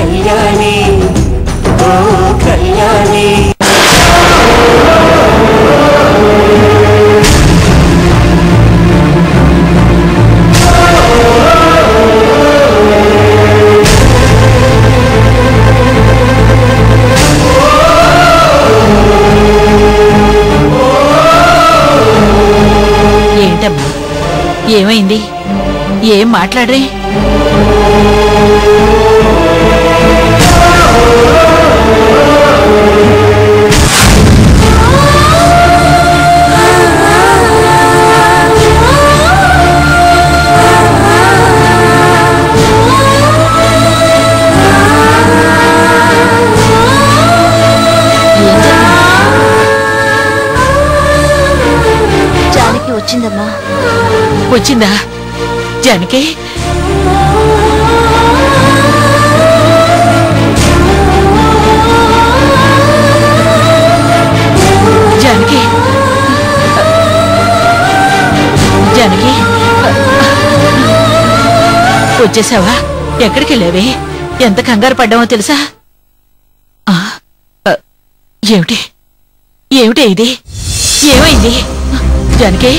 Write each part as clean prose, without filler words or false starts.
కళ్యాణి ఓ కళ్యాణి ఏంటమ్మా ఏమైంది ఏం మాట్లాడరే జానకి వచ్చిందమ్మా వచ్చిందా జానకి జానకి జానకి వచ్చేసావా ఎక్కడికి వెళ్ళావే ఎంత కంగారు పడ్డామో తెలుసా ఏమిటి ఏమిటి ఇది ఏమైంది జానకి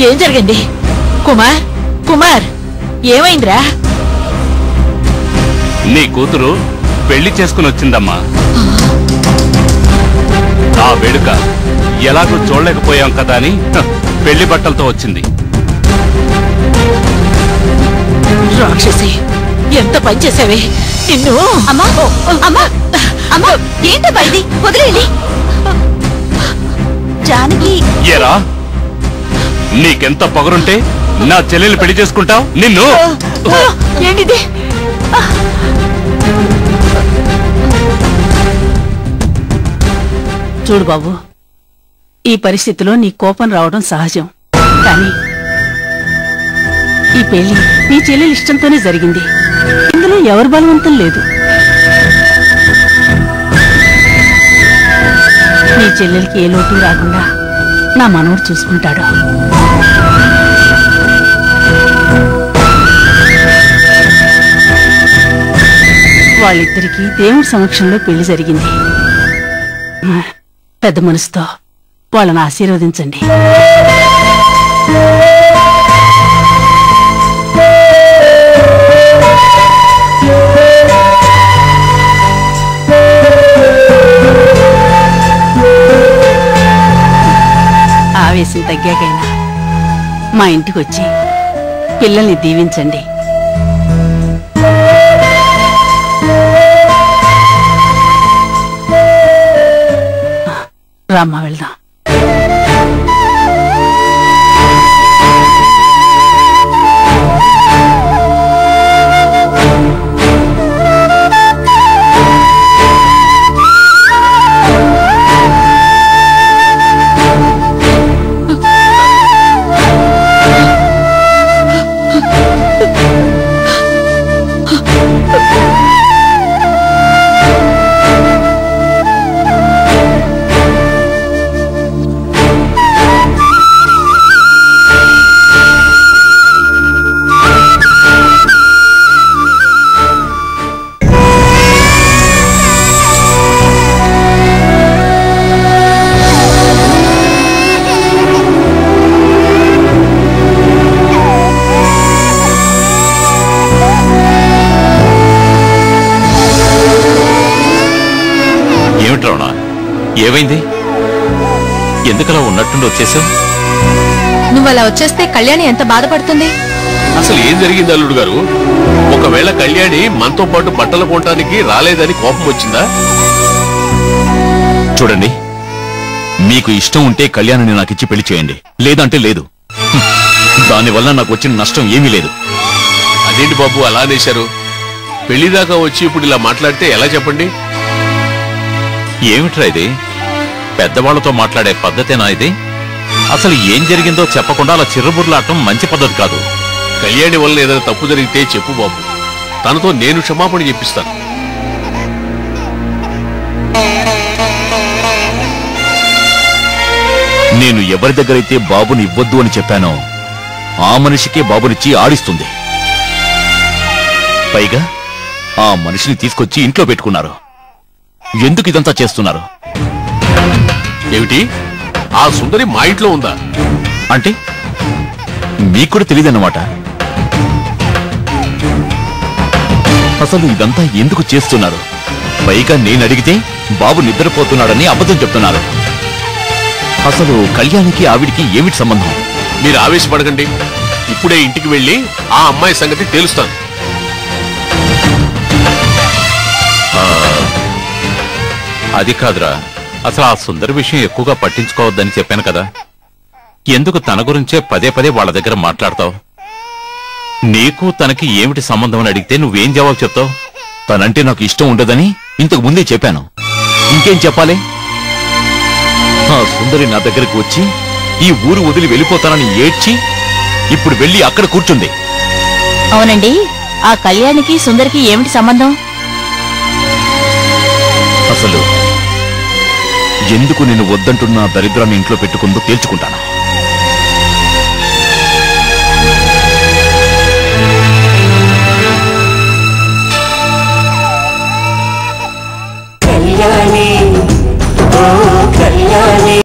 ఏం జరిగింది కుమార్ కుమార్ ఏమైందిరా నీ కూతురు పెళ్లి చేసుకుని వచ్చిందమ్మా ఆ వేడుక ఎలాగో చూడలేకపోయాం కదా అని పెళ్లి బట్టలతో వచ్చింది రాక్షసి ఎంత పని చేసావే నిన్ను అమ్మా అమ్మా అమ్మా ఏంటబ్బా ఇది వదిలేయండి జానకి ఏరా నీకెంత పొగరుంటే నా చెల్లెలు పెళ్లి చేసుకుంటావు నిన్ను ఏంటిది చూడు బాబు ఈ పరిస్థితిలో నీ కోపం రావడం సహజం కానీ ఈ పెళ్లి నీ చెల్లెలు ఇష్టంతోనే జరిగింది ఇందులో ఎవరి బలవంతం లేదు నీ చెల్లెలకి ఏ లోటు రాకుండా నా మనవడు చూసుకుంటాడు వాళ్ళిద్దరికీ దేవుడి సమక్షంలో పెళ్లి జరిగింది పెద్ద మనసుతో వాళ్ళని ఆశీర్వదించండి ఆవేశం తగ్గాకైనా మా ఇంటికి వచ్చి పిల్లల్ని దీవించండి రామ్మా వెళ్దాం ఏమైంది ఎందుకలా ఉన్నట్టుండి వచ్చేసావు నువ్వు అలా వచ్చేస్తే కళ్యాణి ఎంత బాధపడుతుంది అసలు ఏం జరిగింది అల్లుడు గారు ఒకవేళ కళ్యాణి మనతో పాటు బట్టలు కొనడానికి రాలేదని కోపం వచ్చిందా చూడండి మీకు ఇష్టం ఉంటే కళ్యాణిని నాకిచ్చి పెళ్లి చేయండి లేదంటే లేదు దానివల్ల నాకు వచ్చిన నష్టం ఏమీ లేదు అదేంటి బాబు అలా అనేశారు పెళ్లిదాకా వచ్చి ఇప్పుడు ఇలా మాట్లాడితే ఎలా చెప్పండి ఏమిట్రా ఇది పెద్దవాళ్లతో మాట్లాడే పద్ధతేనా ఇది అసలు ఏం జరిగిందో చెప్పకుండా అలా చిర్రబుర్లాటం మంచి పద్ధతి కాదు కళ్యాణి వల్ల ఏదైనా తప్పు జరిగితే చెప్పు బాబు తనతో నేను క్షమాపణ చెప్పిస్తాను నేను ఎవరి దగ్గరైతే బాబుని ఇవ్వద్దు అని చెప్పానో ఆ మనిషికే బాబునిచ్చి ఆడిస్తుంది పైగా ఆ మనిషిని తీసుకొచ్చి ఇంట్లో పెట్టుకున్నారు. ఎందుకు ఇదంతా చేస్తున్నారు? ఏమిటి, ఆ సుందరి మా ఇంట్లో ఉందా? అంటే మీకు కూడా తెలియదన్నమాట. అసలు ఇదంతా ఎందుకు చేస్తున్నారు? పైగా నేను అడిగితే బాబు నిద్రపోతున్నాడని అబద్ధం చెప్తున్నారు. అసలు కళ్యాణికి ఆవిడికి ఏమిటి సంబంధం? మీరు ఆవేశపడకండి. ఇప్పుడే ఇంటికి వెళ్ళి ఆ అమ్మాయి సంగతి తేలుస్తాను. అది కాదురా, అసలు ఆ సుందరి విషయం ఎక్కువగా పట్టించుకోవద్దని చెప్పాను కదా. ఎందుకు తన గురించే పదే పదే వాళ్ళ దగ్గర మాట్లాడతావు? నీకు తనకి ఏమిటి సంబంధం అని అడిగితే నువ్వేం జవాబు చెప్తావు? తనంటే నాకు ఇష్టం ఉండదని ఇంతకు ముందే చెప్పాను. ఇంకేం చెప్పాలి? ఆ సుందరి నా దగ్గరకు వచ్చి ఈ ఊరు వదిలి వెళ్ళిపోతానని ఏడ్చి ఇప్పుడు వెళ్ళి అక్కడ కూర్చుంది. అవునండి, ఆ కళ్యాణికి సుందరికి ఏమిటి సంబంధం? అసలు ఎందుకు నేను వద్దంటున్న దరిద్రాన్ని ఇంట్లో పెట్టుకుందో తేల్చుకుంటాను. కళ్యాణి, ఓ కళ్యాణి.